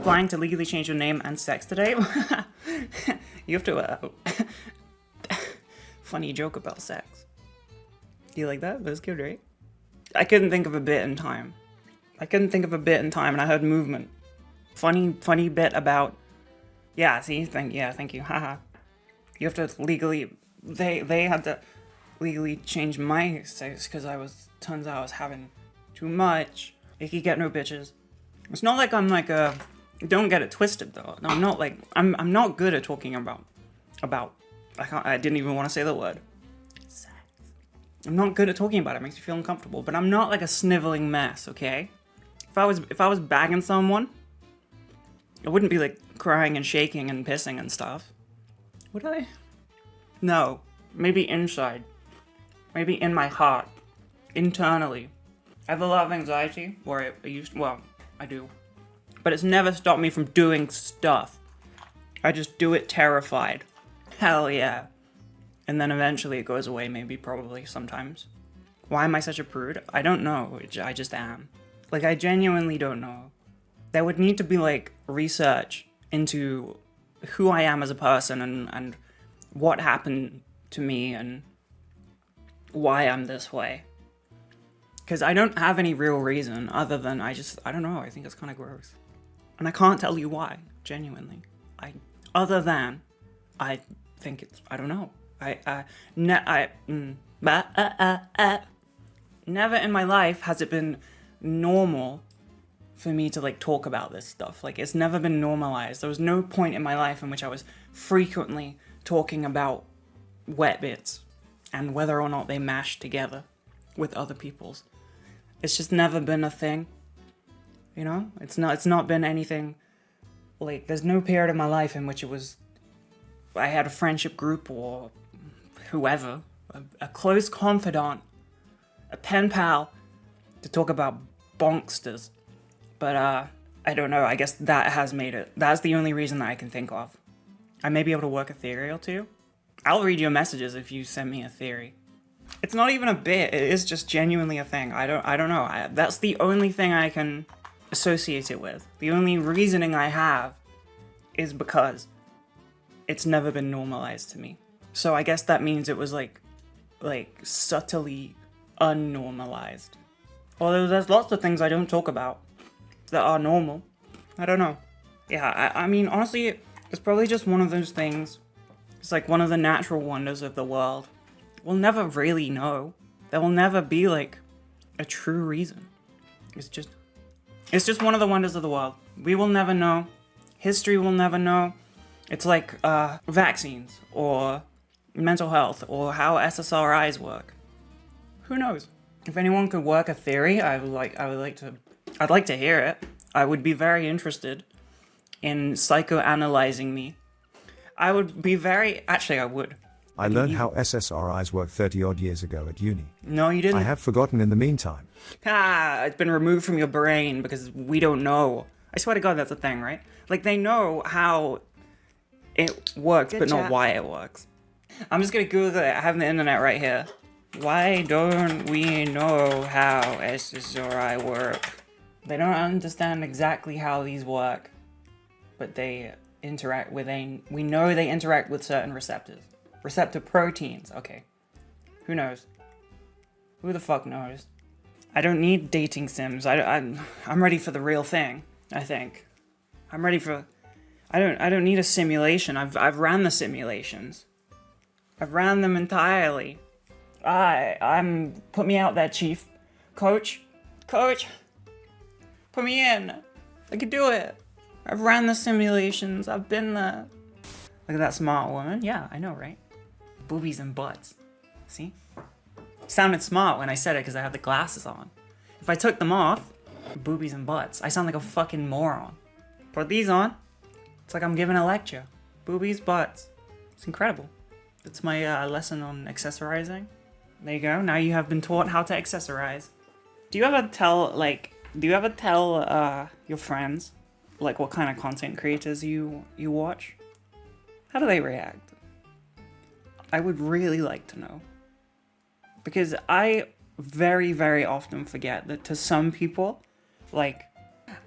applying to legally change your name and sex today? You have to, funny joke about sex. You like that? That was good, right? I couldn't think of a bit in time. And I heard movement. Funny bit about, yeah, see, thank you, haha. You have to legally, they had to legally change my sex because turns out I was having too much. Icky get no bitches. It's not like I'm like don't get it twisted though. I'm not like, I'm not good at talking about, I didn't even want to say the word. Sex. I'm not good at talking about it. It makes me feel uncomfortable, but I'm not like a sniveling mess, okay? If I was bagging someone, I wouldn't be like crying and shaking and pissing and stuff. Would I? No. Maybe inside. Maybe in my heart. Internally. I have a lot of anxiety, or I do. But it's never stopped me from doing stuff. I just do it terrified. Hell yeah. And then eventually it goes away, maybe, probably, sometimes. Why am I such a prude? I don't know. I just am. Like, I genuinely don't know. There would need to be, like, research into who I am as a person and what happened to me and why I'm this way. Because I don't have any real reason other than I don't know, I think it's kind of gross. And I can't tell you why, genuinely. I think it's, I don't know. Never in my life has it been normal for me to like talk about this stuff. Like, it's never been normalized. There was no point in my life in which I was frequently talking about wet bits and whether or not they mashed together with other people's. It's just never been a thing. You know? It's not been anything, like, there's no period in my life in which I had a friendship group or whoever, a close confidant, a pen pal to talk about bonksters. But, I don't know, I guess that has made it. That's the only reason that I can think of. I may be able to work a theory or two. I'll read your messages if you send me a theory. It's not even a bit, it is just genuinely a thing. I don't know. That's the only thing I can associate it with. The only reasoning I have is because it's never been normalized to me. So I guess that means it was like subtly unnormalized. Although there's lots of things I don't talk about that are normal. I don't know. Yeah, I mean, honestly, it's probably just one of those things. It's like one of the natural wonders of the world. We'll never really know. There will never be like a true reason. It's just one of the wonders of the world. We will never know. History will never know. It's like vaccines or mental health or how SSRIs work. Who knows? If anyone could work a theory, I'd like to hear it. I would be very interested in psychoanalyzing me. I would. I learned how SSRIs work 30 odd years ago at uni. No, you didn't. I have forgotten in the meantime. It's been removed from your brain because we don't know. I swear to God, that's a thing, right? Like, they know how it works, but not why it works. I'm just gonna Google it. I have the internet right here. Why don't we know how SSRI work? They don't understand exactly how these work, but they interact with we know they interact with certain receptors. Receptor proteins, okay. Who knows? Who the fuck knows? I don't need dating sims. I'm ready for the real thing, I think. I'm ready for... I don't need a simulation. I've ran the simulations. I've ran them entirely. Put me out there, Chief. Coach, put me in. I can do it. I've ran the simulations. I've been there. Look at that smart woman. Yeah, I know, right? Boobies and butts. See? Sounded smart when I said it because I have the glasses on. If I took them off, boobies and butts, I sound like a fucking moron. Put these on, it's like I'm giving a lecture. Boobies, butts. It's incredible. It's my lesson on accessorizing. There you go. Now you have been taught how to accessorize. Do you ever tell your friends, like, what kind of content creators you watch? How do they react? I would really like to know. Because I very, very often forget that to some people, like,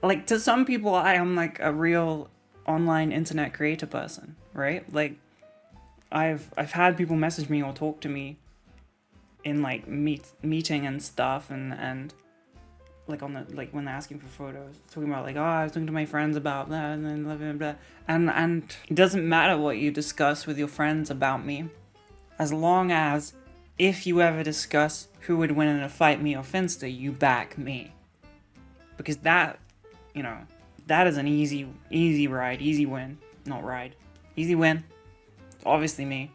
Like, to some people, I am like a real online internet creator person, right? Like, I've had people message me or talk to me in like meeting and stuff, and like on the like when they're asking for photos, talking about like, oh, I was talking to my friends about that, and then blah blah blah. And it doesn't matter what you discuss with your friends about me, as long as if you ever discuss who would win in a fight, me or Finster, you back me, because that, you know, that is an easy ride, easy win, not ride, easy win. It's obviously me,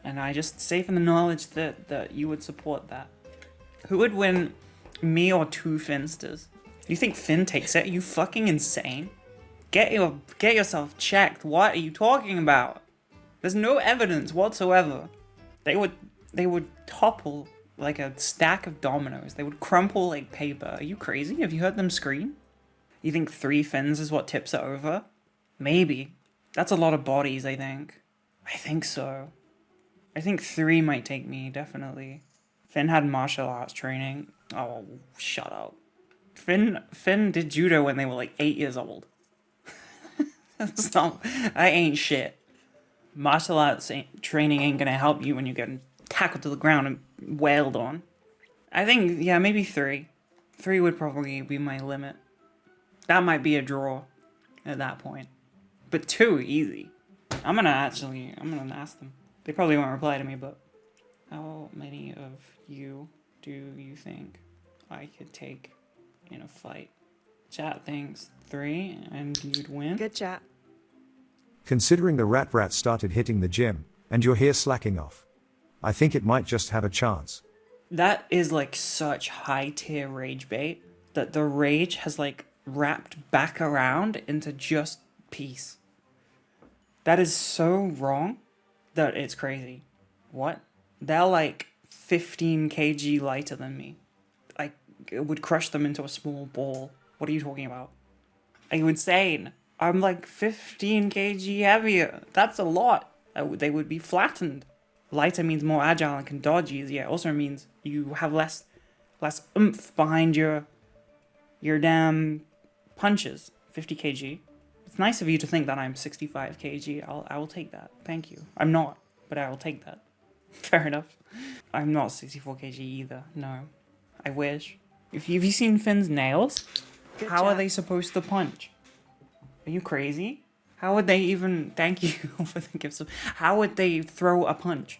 and I just safe in the knowledge that you would support that. Who would win? Me or two Finsters? You think Finn takes it? Are you fucking insane? Get yourself checked. What are you talking about? There's no evidence whatsoever. They would topple like a stack of dominoes. They would crumple like paper. Are you crazy? Have you heard them scream? You think 3 Finns is what tips it over? Maybe. That's a lot of bodies, I think. I think so. I think 3 might take me, definitely. Finn had martial arts training. Oh, shut up. Finn did judo when they were like 8 years old. So, I ain't shit. Martial arts training ain't gonna help you when you get tackled to the ground and wailed on. I think, yeah, maybe 3. 3 would probably be my limit. That might be a draw at that point. But 2, easy. I'm gonna ask them. They probably won't reply to me, but how many of you do you think I could take in a fight? Chat thinks 3 and you'd win. Good chat. Considering the rat started hitting the gym, and you're here slacking off, I think it might just have a chance. That is like such high tier rage bait that the rage has like wrapped back around into just peace. That is so wrong that it's crazy. What? They're like 15 kg lighter than me. It would crush them into a small ball. What are you talking about? Are you insane? I'm like 15 kg heavier. That's a lot. They would be flattened. Lighter means more agile and can dodge easier. It also means you have less oomph behind your damn punches. 50 kg. It's nice of you to think that I'm 65 kg. I will take that. Thank you. I'm not, but I will take that. Fair enough. I'm not 64 kg either. No. I wish. Have you seen Finn's nails? Good How are job. they supposed to punch? Are you crazy? How would they even... Thank you for the gifts. How would they throw a punch?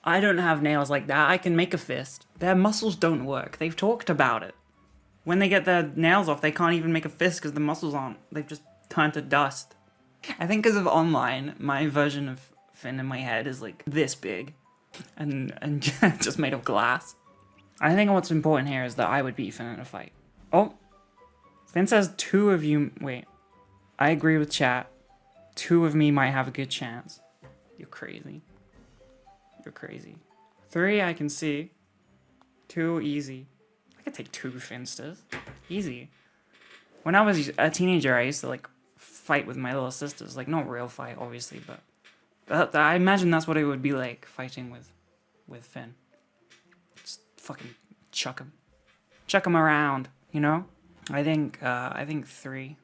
I don't have nails like that. I can make a fist. Their muscles don't work. They've talked about it. When they get their nails off, they can't even make a fist because the muscles aren't. They've just turned to dust. I think because of online, my version of Finn in my head is like this big. And just made of glass. I think what's important here is that I would beat Finn in a fight. Oh, Finn says 2 of you... Wait, I agree with chat. 2 of me might have a good chance. You're crazy. You're crazy. 3 I can see. 2 easy. I could take 2 Finsters. Easy. When I was a teenager, I used to like fight with my little sisters. Like, not real fight, obviously, but I imagine that's what it would be like fighting with Finn. Just fucking chuck him around, you know. I think 3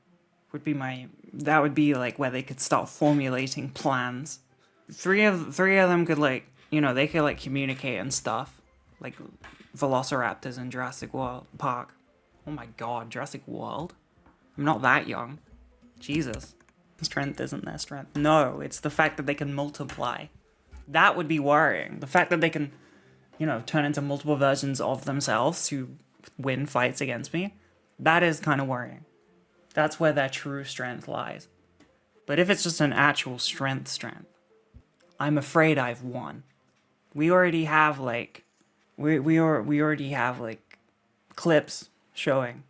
would be that would be like where they could start formulating plans. 3 of them could like, you know, they could like communicate and stuff, like velociraptors in Jurassic World Park. Oh my god, Jurassic World. I'm not that young. Jesus. Strength isn't their strength. No, it's the fact that they can multiply. That would be worrying. The fact that they can, you know, turn into multiple versions of themselves to win fights against me, that is kind of worrying. That's where their true strength lies. But if it's just an actual strength, I'm afraid I've won. We already have like, we already have like clips showing.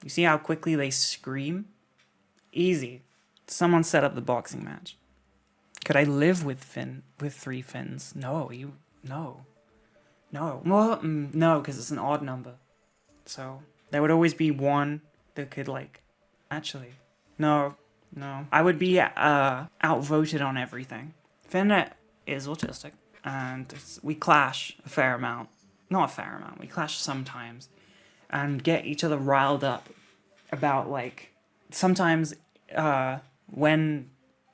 You see how quickly they scream? Easy. Someone set up the boxing match. Could I live with 3 Finns? No. Well, no, because it's an odd number. So there would always be one that could like, actually, no. I would be outvoted on everything. Finn is autistic, and we clash a fair amount. Not a fair amount. We clash sometimes, and get each other riled up about like sometimes when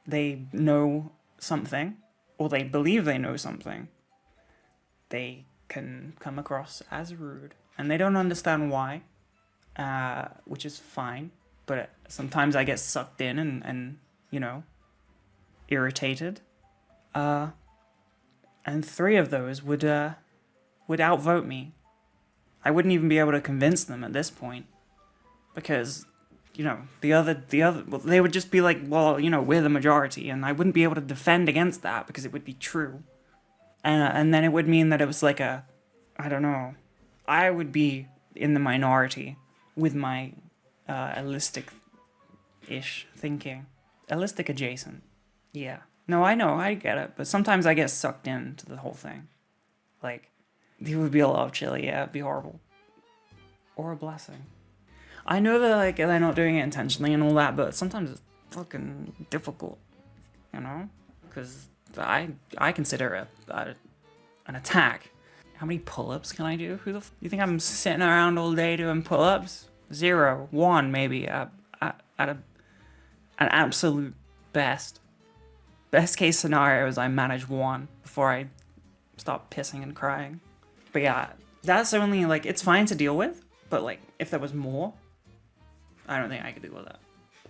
they know something or they believe they know something, they can come across as rude and they don't understand why, which is fine. But sometimes I get sucked in and irritated. And 3 of those would outvote me. I wouldn't even be able to convince them at this point, because the other well, they would just be like, well, we're the majority, and I wouldn't be able to defend against that because it would be true, and then it would mean that it was like I don't know, I would be in the minority with my allistic-ish thinking, allistic adjacent, yeah. No, I know, I get it, but sometimes I get sucked into the whole thing. Like, it would be a lot of chili, yeah, it'd be horrible. Or a blessing. I know that, like, they're not doing it intentionally and all that, but sometimes it's fucking difficult, Because I consider it an attack. How many pull-ups can I do? You think I'm sitting around all day doing pull-ups? 0, 1, maybe, at an absolute best. Best case scenario is I manage 1 before I stop pissing and crying. But yeah, that's only, like, it's fine to deal with, but, like, if there was more, I don't think I could deal with that.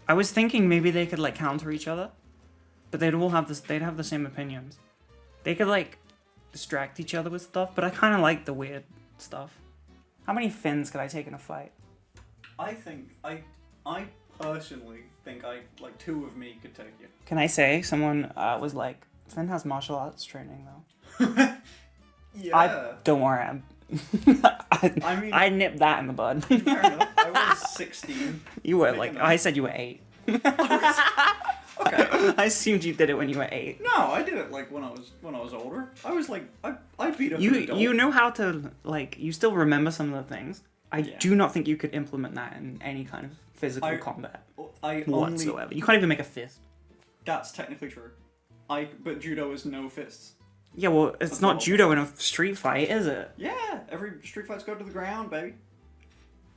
I was thinking maybe they could, like, counter each other, but they'd have the same opinions. They could, like, distract each other with stuff, but I kind of like the weird stuff. How many fins could I take in a fight? I personally think 2 of me could take you. Can I say someone was like, Finn has martial arts training though. Yeah. Don't worry, I nipped that in the bud. Fair enough. I was 16. You were I said you were 8. Okay. I assumed you did it when you were 8. No, I did it when I was older. I was like I beat up an adult. You know how to you still remember some of the things. I do not think you could implement that in any kind of physical combat whatsoever. You can't even make a fist. That's technically true. But judo is no fists. Yeah, well, it's not judo in a street fight, is it? Yeah, every street fights go to the ground, baby.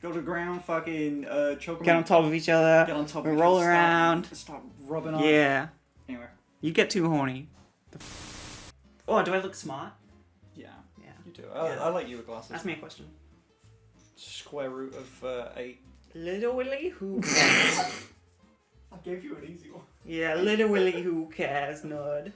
Go to the ground, fucking choke them. Get on top of each other. Get on top of each other. roll around. Start rubbing on. Yeah. Anyway. You get too horny. Oh, do I look smart? Yeah. Yeah. You do. I like you with glasses. Ask me a question. Square root of 8. Little Willy, who cares? I gave you an easy one. Yeah, Little Willy, who cares, nerd.